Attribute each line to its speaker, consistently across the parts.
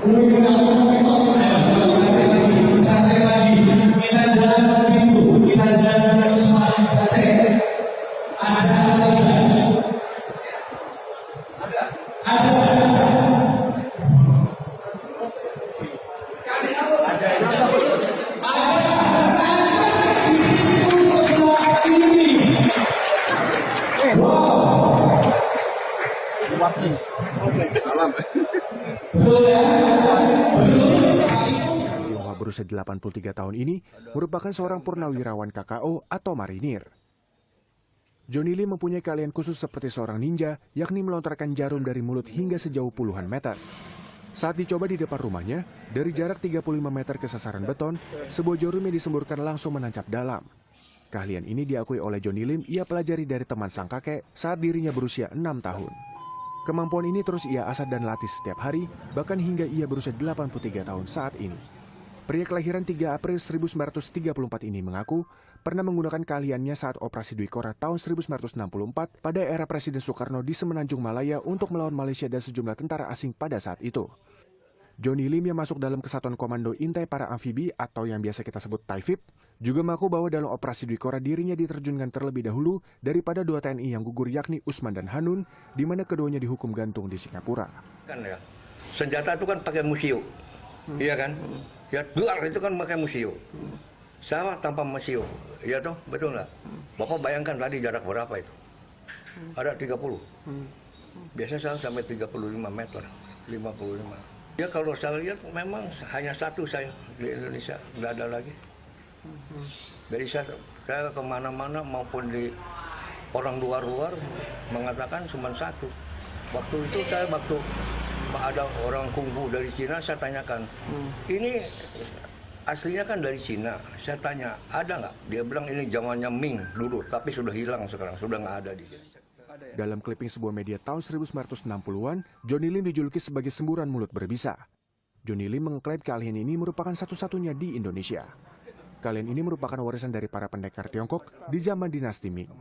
Speaker 1: Tionghoa berusia 83 tahun ini merupakan seorang purnawirawan KKO atau marinir. Johnny Lim mempunyai keahlian khusus seperti seorang ninja, yakni melontarkan jarum dari mulut hingga sejauh puluhan meter. Saat dicoba di depan rumahnya, dari jarak 35 meter ke sasaran beton, sebuah jarum yang disemburkan langsung menancap dalam. Keahlian ini diakui oleh Johnny Lim ia pelajari dari teman sang kakek saat dirinya berusia 6 tahun. Kemampuan ini terus ia asah dan latih setiap hari, bahkan hingga ia berusia 83 tahun saat ini. Pria kelahiran 3 April 1934 ini mengaku pernah menggunakan keahliannya saat Operasi Dwi Korah tahun 1964 pada era Presiden Soekarno di Semenanjung Malaya untuk melawan Malaysia dan sejumlah tentara asing pada saat itu. Johnny Lim yang masuk dalam Kesatuan Komando Intai Para Amfibi atau yang biasa kita sebut TAIFIB, juga mengaku bahwa dalam Operasi Dwi Korah dirinya diterjunkan terlebih dahulu daripada 2 TNI yang gugur yakni Usman dan Hanun, di mana keduanya dihukum gantung di Singapura.
Speaker 2: Kan ya, senjata itu kan pakai musio, iya kan? Ya duar itu kan pakai musio, sama tanpa musio, ya toh betul nggak? Bapak bayangkan tadi jarak berapa itu? Ada 30, biasa saya sampai 35 meter, 55. Ya kalau saya lihat memang hanya satu saya di Indonesia, nggak ada lagi. Jadi saya kemana-mana maupun di orang luar mengatakan cuma satu. Waktu itu waktu ada orang kungfu dari Cina, saya tanyakan, ini aslinya kan dari Cina. Saya tanya, ada nggak? Dia bilang ini zamannya Ming dulu, tapi sudah hilang sekarang, sudah nggak ada di sini.
Speaker 1: Dalam kliping sebuah media tahun 1960-an, Johnny Lim dijuluki sebagai semburan mulut berbisa. Johnny Lim mengklaim keahlian ini merupakan satu-satunya di Indonesia. Keahlian ini merupakan warisan dari para pendekar Tiongkok di zaman dinasti Ming.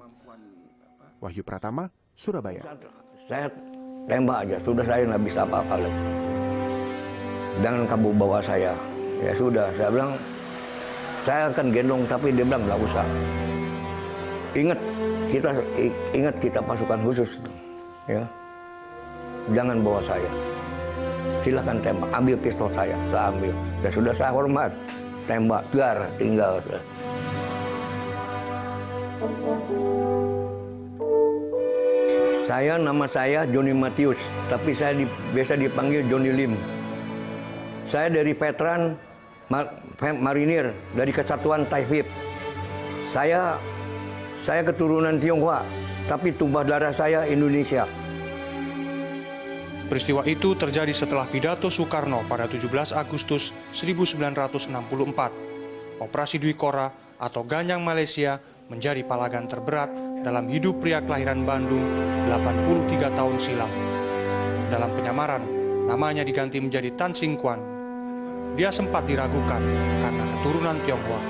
Speaker 1: Wahyu Pratama, Surabaya.
Speaker 2: Saya tembak aja, sudah saya nggak bisa apa-apa lagi. Jangan kamu bawa saya. Ya sudah, saya bilang, saya akan gendong, tapi dia bilang nggak usah. Ingat kita pasukan khusus, ya. Jangan bawa saya. Silakan tembak, ambil pistol saya ambil. Ya sudah, saya hormat, tembak, biar tinggal. Nama saya Johnny Matius, tapi saya biasa dipanggil Johnny Lim. Saya dari veteran marinir dari Kesatuan TAIFIB. Saya keturunan Tionghoa, tapi tumpah darah saya Indonesia.
Speaker 3: Peristiwa itu terjadi setelah pidato Soekarno pada 17 Agustus 1964. Operasi Dwi Korah atau Ganyang Malaysia menjadi palagan terberat dalam hidup pria kelahiran Bandung 83 tahun silam. Dalam penyamaran, namanya diganti menjadi Tan Sing Quan. Dia sempat diragukan karena keturunan Tionghoa.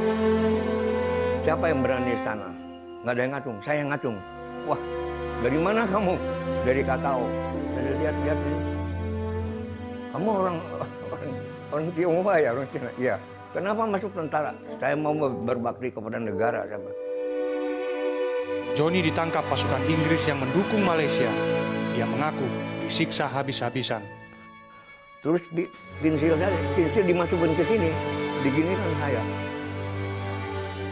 Speaker 2: Siapa yang berani di sana? Nggak ada yang ngacung, saya yang ngacung. Wah, dari mana kamu? Dari KKO. Saya lihat ini. Kamu orang Tionghoa ya, orang Cina? Iya. Kenapa masuk tentara? Saya mau berbakti kepada negara.
Speaker 3: Johnny ditangkap pasukan Inggris yang mendukung Malaysia. Dia mengaku disiksa habis-habisan.
Speaker 2: Terus pensil dimasukin ke sini, diginikan saya.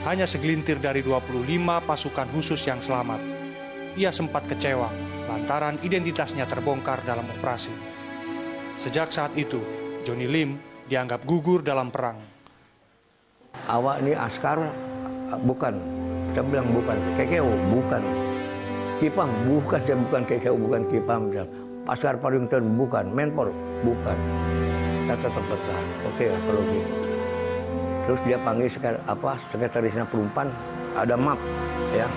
Speaker 3: Hanya segelintir dari 25 pasukan khusus yang selamat. Ia sempat kecewa lantaran identitasnya terbongkar dalam operasi. Sejak saat itu, Johnny Lim dianggap gugur dalam perang.
Speaker 2: Awak ini askar, bukan. Saya bilang bukan. KKO, bukan. Kipam, bukan. Saya bukan KKO, bukan Kipam. Askar Parimton, bukan. Menpor, bukan. Saya tetap bertahan. Oke lah kalau gitu. Terus dia panggil sekretarisnya Perumpan, ada map, ya.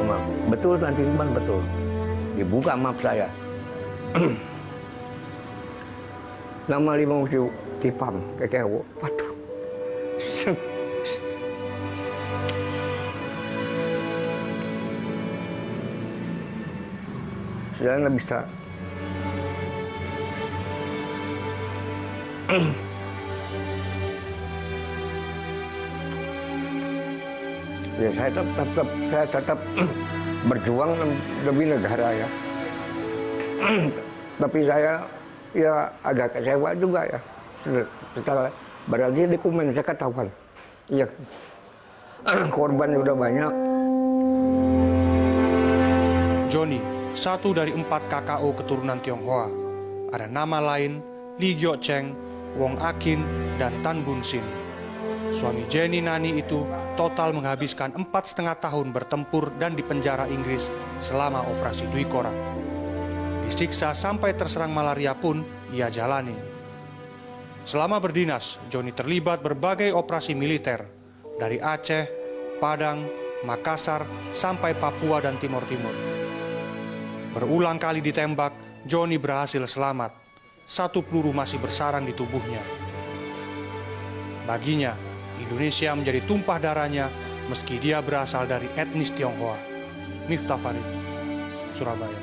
Speaker 2: Map. Betul, nanti betul. Dibuka map saya. Nama 5 musuh Kipam, KKO. Waduh. Saya nggak bisa. Ya saya tetap berjuang demi negara ya. Tapi saya ya agak kecewa juga ya. Setelah berarti dokumen saya ketahuan. Iya. Korban udah banyak.
Speaker 3: Johnny, satu dari 4 KKO keturunan Tionghoa. Ada nama lain, Li Gyo Cheng, Wong Akin, dan Tan Bun Sin. Suami Jenny Nani itu total menghabiskan 4,5 tahun bertempur dan dipenjara Inggris selama operasi Dwi Kora. Disiksa sampai terserang malaria pun ia jalani. Selama berdinas, Johnny terlibat berbagai operasi militer dari Aceh, Padang, Makassar, sampai Papua dan Timor Timur. Berulang kali ditembak, Johnny berhasil selamat. 1 peluru masih bersarang di tubuhnya. Baginya, Indonesia menjadi tumpah darahnya meski dia berasal dari etnis Tionghoa. Miftah Farid, Surabaya.